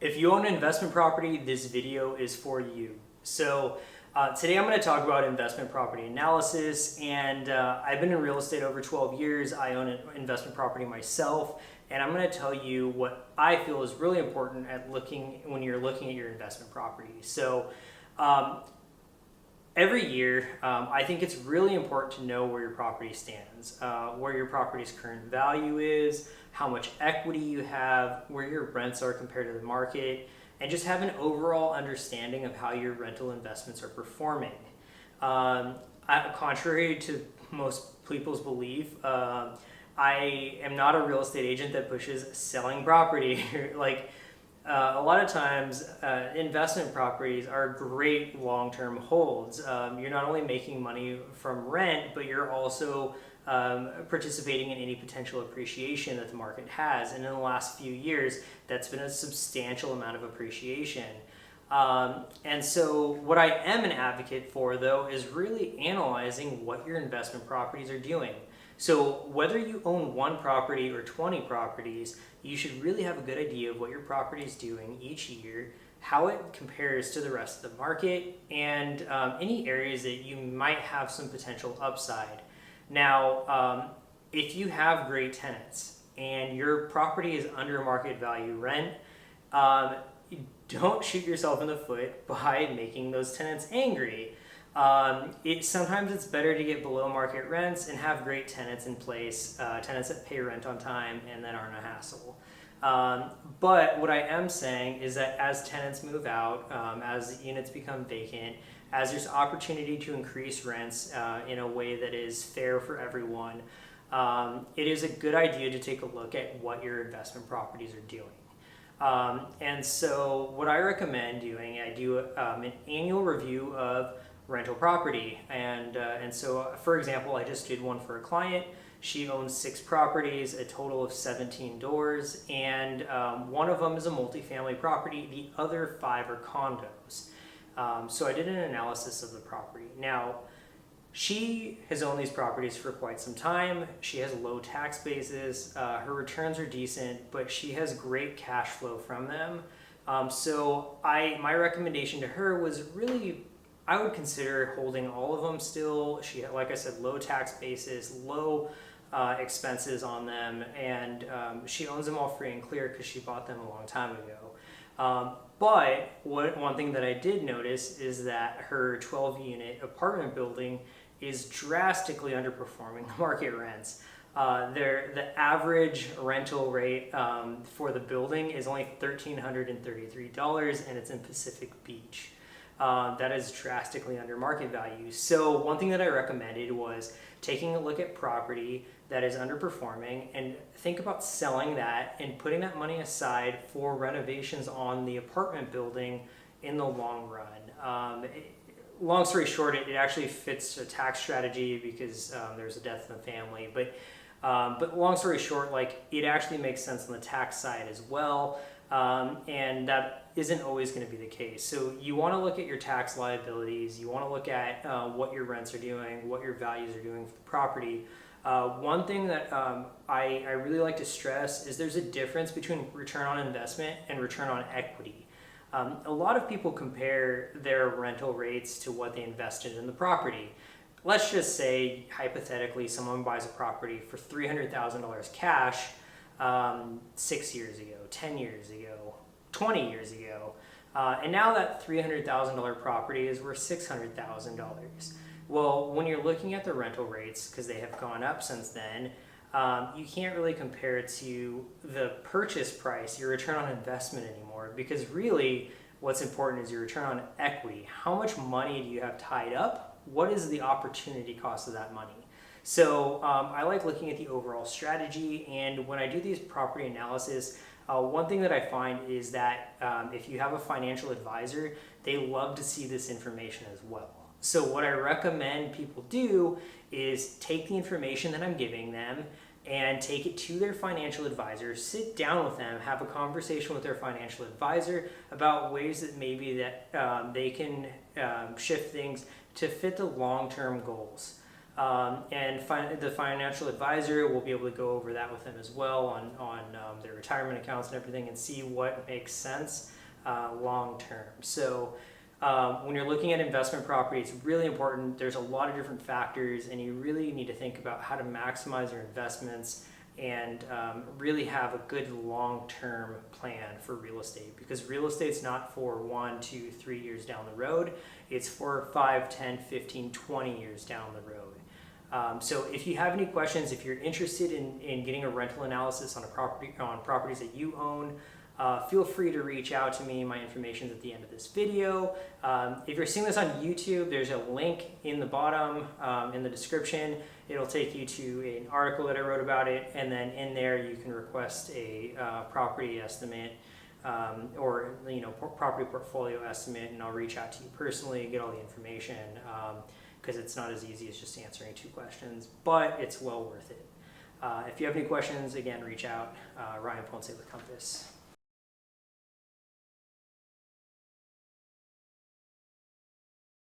If you own an investment property, this video is for you. So today I'm going to talk about investment property analysis, and I've been in real estate over 12 years. I own an investment property myself, and I'm going to tell you what I feel is really important when you're looking at your investment property. So every year, I think it's really important to know where your property stands, where your property's current value is, how much equity you have, where your rents are compared to the market, and just have an overall understanding of how your rental investments are performing. Contrary to most people's belief, I am not a real estate agent that pushes selling property. A lot of times, investment properties are great long-term holds. You're not only making money from rent, but you're also participating in any potential appreciation that the market has. And in the last few years, that's been a substantial amount of appreciation. And so what I am an advocate for, though, is really analyzing what your investment properties are doing. So whether you own one property or 20 properties, you should really have a good idea of what your property is doing each year, how it compares to the rest of the market, and any areas that you might have some potential upside. Now, if you have great tenants and your property is under market value rent, don't shoot yourself in the foot by making those tenants angry. Sometimes it's better to get below market rents and have great tenants in place, tenants that pay rent on time and that aren't a hassle. But what I am saying is that as tenants move out, as units become vacant, as there's opportunity to increase rents in a way that is fair for everyone, it is a good idea to take a look at what your investment properties are doing. And so what I recommend doing, I do an annual review of rental property. And so, for example, I just did one for a client. She owns 6 properties, a total of 17 doors, and one of them is a multifamily property. The other 5 are condos. So I did an analysis of the property. Now, she has owned these properties for quite some time. She has low tax bases. Her returns are decent, but she has great cash flow from them. So my recommendation to her was really, I would consider holding all of them still. She had, like I said, low tax basis, low expenses on them, and she owns them all free and clear because she bought them a long time ago. But one thing that I did notice is that her 12-unit apartment building is drastically underperforming the market rents. The average rental rate for the building is only $1,333, and it's in Pacific Beach. That is drastically under market value. So one thing that I recommended was taking a look at property that is underperforming and think about selling that and putting that money aside for renovations on the apartment building in the long run. Long story short, it actually fits a tax strategy because there's a death in the family. But long story short, it actually makes sense on the tax side as well. And that isn't always going to be the case. So you want to look at your tax liabilities. You want to look at what your rents are doing, what your values are doing for the property. One thing that I really like to stress is there's a difference between return on investment and return on equity. A lot of people compare their rental rates to what they invested in the property. Let's just say, hypothetically, someone buys a property for $300,000 cash 6 years ago, 10 years ago, 20 years ago, and now that $300,000 property is worth $600,000. Well, when you're looking at the rental rates, because they have gone up since then, you can't really compare it to the purchase price, your return on investment anymore, because really what's important is your return on equity. How much money do you have tied up? What is the opportunity cost of that money? So I like looking at the overall strategy, and when I do these property analysis, one thing that I find is that if you have a financial advisor, they love to see this information as well. So what I recommend people do is take the information that I'm giving them and take it to their financial advisor, sit down with them, have a conversation with their financial advisor about ways that maybe that they can shift things to fit the long-term goals. The financial advisor will be able to go over that with them as well on their retirement accounts and everything, and see what makes sense long term. So when you're looking at investment property, it's really important. There's a lot of different factors, and you really need to think about how to maximize your investments and really have a good long-term plan for real estate, because real estate's not for 1, 2, 3 years down the road. It's for 5, 10, 15, 20 years down the road. So if you have any questions, if you're interested in getting a rental analysis on properties that you own, feel free to reach out to me. My information is at the end of this video. If you're seeing this on YouTube, there's a link in the bottom in the description. It'll take you to an article that I wrote about it, and then in there you can request a property estimate or property portfolio estimate, and I'll reach out to you personally, get all the information, because it's not as easy as just answering 2 questions, but it's well worth it. If you have any questions, again, reach out. Ryan Ponce with Compass.